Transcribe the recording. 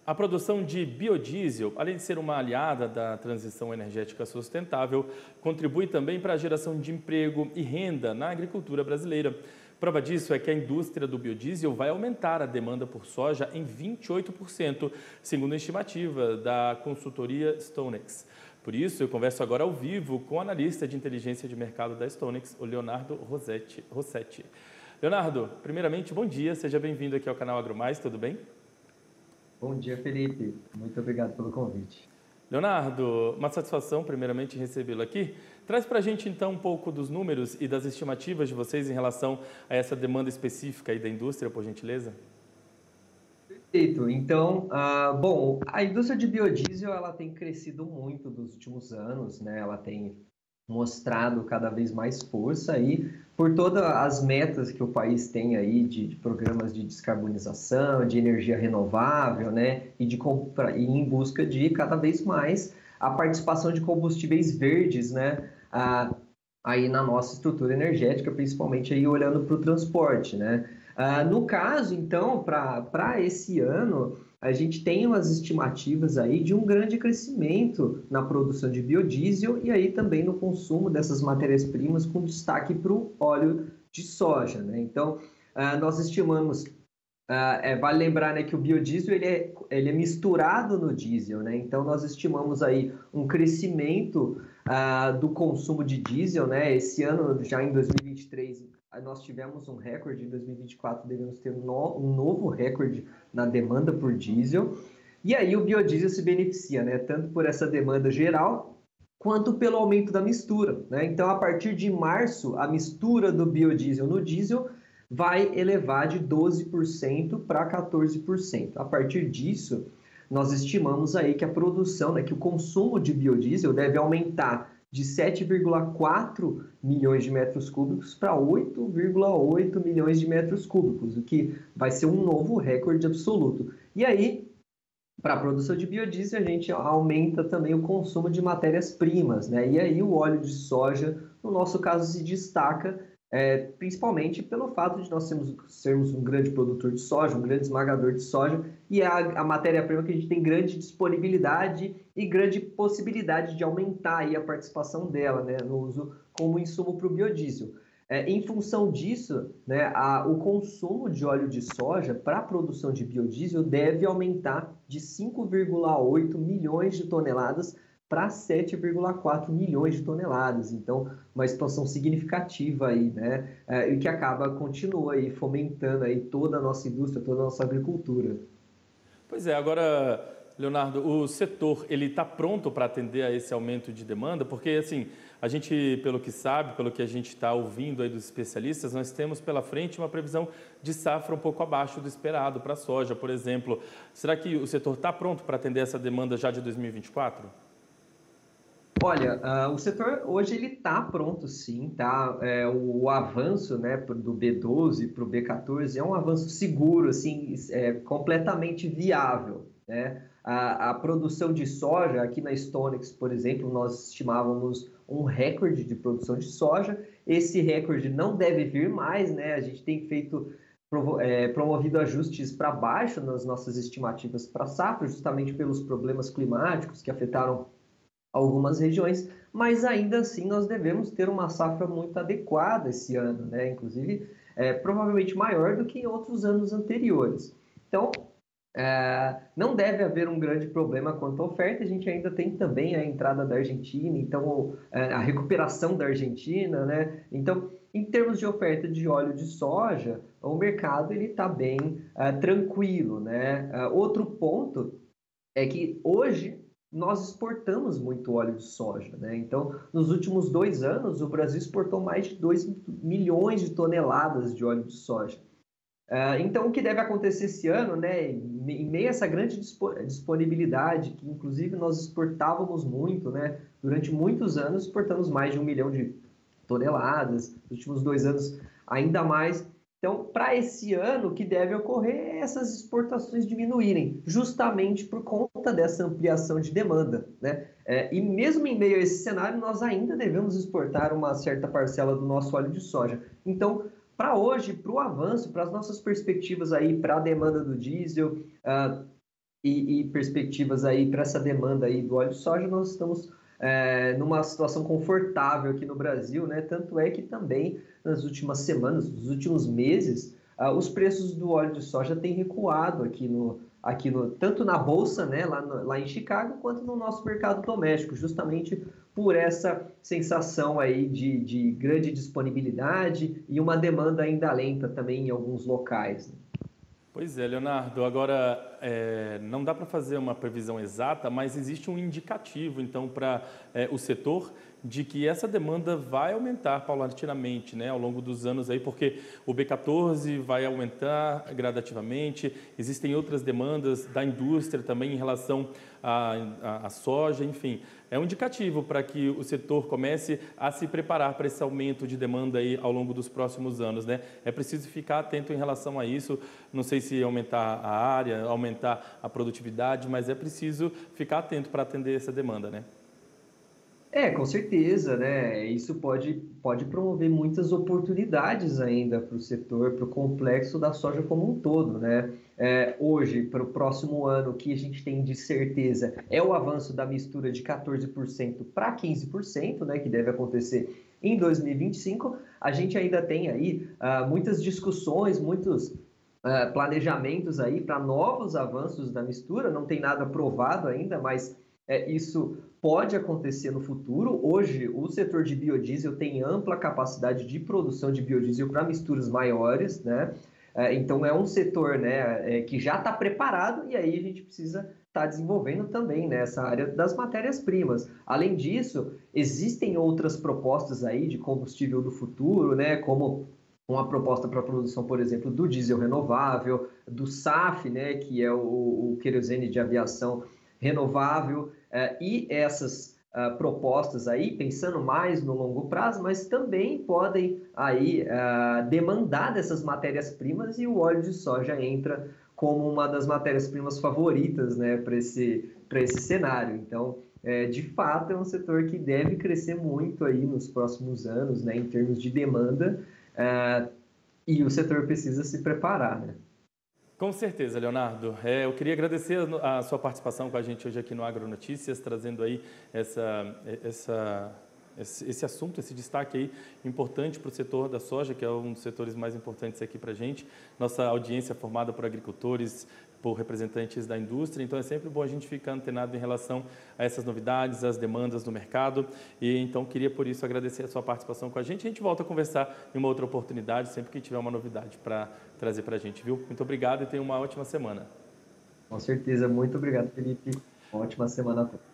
A produção de biodiesel, além de ser uma aliada da transição energética sustentável, contribui também para a geração de emprego e renda na agricultura brasileira. Prova disso é que a indústria do biodiesel vai aumentar a demanda por soja em 28%, segundo a estimativa da consultoria StoneX. Por isso, eu converso agora ao vivo com o analista de inteligência de mercado da StoneX, o Leonardo Rossetti. Leonardo, primeiramente, bom dia, seja bem-vindo aqui ao canal AgroMais, tudo bem? Bom dia, Felipe. Muito obrigado pelo convite. Leonardo, uma satisfação, primeiramente, recebê-lo aqui. Traz para a gente, então, um pouco dos números e das estimativas de vocês em relação a essa demanda específica aí da indústria, por gentileza. Perfeito. Então, bom, a indústria de biodiesel ela tem crescido muito nos últimos anos, né? Ela tem mostrado cada vez mais força aí por todas as metas que o país tem aí de programas de descarbonização, de energia renovável, né? E em busca de cada vez mais a participação de combustíveis verdes, né? Aí na nossa estrutura energética, principalmente aí olhando para o transporte, né? No caso, então, para esse ano, a gente tem umas estimativas aí de um grande crescimento na produção de biodiesel e aí também no consumo dessas matérias-primas, com destaque para o óleo de soja, né? Então, nós estimamos, vale lembrar, né, que o biodiesel ele é misturado no diesel, né? Então, nós estimamos aí um crescimento do consumo de diesel, né? Esse ano, já em 2023, nós tivemos um recorde, em 2024 devemos ter um novo recorde na demanda por diesel, e aí o biodiesel se beneficia, né, tanto por essa demanda geral, quanto pelo aumento da mistura, né? Então, a partir de março, a mistura do biodiesel no diesel vai elevar de 12% para 14%. A partir disso, nós estimamos aí que a produção, né, que o consumo de biodiesel deve aumentar de 7,4 milhões de metros cúbicos para 8,8 milhões de metros cúbicos, o que vai ser um novo recorde absoluto. E aí, para a produção de biodiesel, a gente aumenta também o consumo de matérias-primas, né? E aí o óleo de soja, no nosso caso, se destaca principalmente pelo fato de nós sermos um grande produtor de soja, um grande esmagador de soja, e a matéria-prima que a gente tem grande disponibilidade e grande possibilidade de aumentar aí a participação dela, né, no uso como insumo para o biodiesel. Em função disso, né, o consumo de óleo de soja para a produção de biodiesel deve aumentar de 5,8 milhões de toneladas para 7,4 milhões de toneladas. Então, uma expansão significativa aí, né? E que continua aí fomentando aí toda a nossa indústria, toda a nossa agricultura. Pois é, agora, Leonardo, o setor, ele está pronto para atender a esse aumento de demanda? Porque, assim, a gente, pelo que sabe, pelo que a gente está ouvindo aí dos especialistas, nós temos pela frente uma previsão de safra um pouco abaixo do esperado para a soja, por exemplo. Será que o setor está pronto para atender essa demanda já de 2024? Olha, o setor hoje ele está pronto, sim, tá? O avanço, né, do B12 para o B14 é um avanço seguro, assim, completamente viável, né? A produção de soja aqui na StoneX, por exemplo, nós estimávamos um recorde de produção de soja. Esse recorde não deve vir mais, né? A gente tem promovido ajustes para baixo nas nossas estimativas para a safra, justamente pelos problemas climáticos que afetaram algumas regiões, mas ainda assim nós devemos ter uma safra muito adequada esse ano, né? Inclusive, provavelmente maior do que em outros anos anteriores. Então, não deve haver um grande problema quanto à oferta. A gente ainda tem também a entrada da Argentina, então a recuperação da Argentina, né? Então, em termos de oferta de óleo de soja, o mercado ele está bem tranquilo, né? Outro ponto é que hoje nós exportamos muito óleo de soja, né? Então, nos últimos 2 anos, o Brasil exportou mais de 2 milhões de toneladas de óleo de soja. Então, o que deve acontecer esse ano, né, em meio a essa grande disponibilidade, que inclusive nós exportávamos muito, né, durante muitos anos exportamos mais de 1 milhão de toneladas, nos últimos 2 anos ainda mais. Então, para esse ano, o que deve ocorrer é essas exportações diminuírem, justamente por conta dessa ampliação de demanda, né? E mesmo em meio a esse cenário, nós ainda devemos exportar uma certa parcela do nosso óleo de soja. Então, para hoje, para o avanço, para as nossas perspectivas aí, para a demanda do diesel, e perspectivas aí para essa demanda aí do óleo de soja, nós estamos numa situação confortável aqui no Brasil, né? Tanto é que também nas últimas semanas, nos últimos meses, os preços do óleo de soja têm recuado tanto na bolsa, né, lá em Chicago, quanto no nosso mercado doméstico, justamente por essa sensação aí de grande disponibilidade e uma demanda ainda lenta também em alguns locais, né? Pois é, Leonardo. Agora, não dá para fazer uma previsão exata, mas existe um indicativo, então, para o setor de que essa demanda vai aumentar paulatinamente, né, ao longo dos anos aí, porque o B14 vai aumentar gradativamente, existem outras demandas da indústria também em relação à soja, enfim. É um indicativo para que o setor comece a se preparar para esse aumento de demanda aí ao longo dos próximos anos, né? É preciso ficar atento em relação a isso. Não sei se aumentar a área, aumentar a produtividade, mas é preciso ficar atento para atender essa demanda, né? Com certeza, né? Isso pode promover muitas oportunidades ainda para o setor, para o complexo da soja como um todo, né? Hoje, para o próximo ano, o que a gente tem de certeza é o avanço da mistura de 14% para 15%, né? Que deve acontecer em 2025. A gente ainda tem aí muitas discussões, muitos planejamentos aí para novos avanços da mistura. Não tem nada provado ainda, mas isso pode acontecer no futuro. Hoje, o setor de biodiesel tem ampla capacidade de produção de biodiesel para misturas maiores, né? Então, é um setor, né, que já está preparado, e aí a gente precisa estar desenvolvendo também nessa área das matérias-primas. Além disso, existem outras propostas aí de combustível do futuro, né, como uma proposta para a produção, por exemplo, do diesel renovável, do SAF, né, que é o querosene de aviação renovável, e essas propostas aí, pensando mais no longo prazo, mas também podem aí demandar dessas matérias-primas, e o óleo de soja entra como uma das matérias-primas favoritas, né, para esse cenário. Então, de fato, é um setor que deve crescer muito aí nos próximos anos, né, em termos de demanda, e o setor precisa se preparar, né? Com certeza, Leonardo. Eu queria agradecer a sua participação com a gente hoje aqui no Agronotícias, trazendo aí esse assunto, esse destaque aí importante para o setor da soja, que é um dos setores mais importantes aqui para a gente. Nossa audiência é formada por agricultores, por representantes da indústria, então é sempre bom a gente ficar antenado em relação a essas novidades, as demandas do mercado, e então queria por isso agradecer a sua participação com a gente. A gente volta a conversar em uma outra oportunidade, sempre que tiver uma novidade para trazer para a gente, viu? Muito obrigado e tenha uma ótima semana. Com certeza. Muito obrigado, Felipe. Uma ótima semana a todos.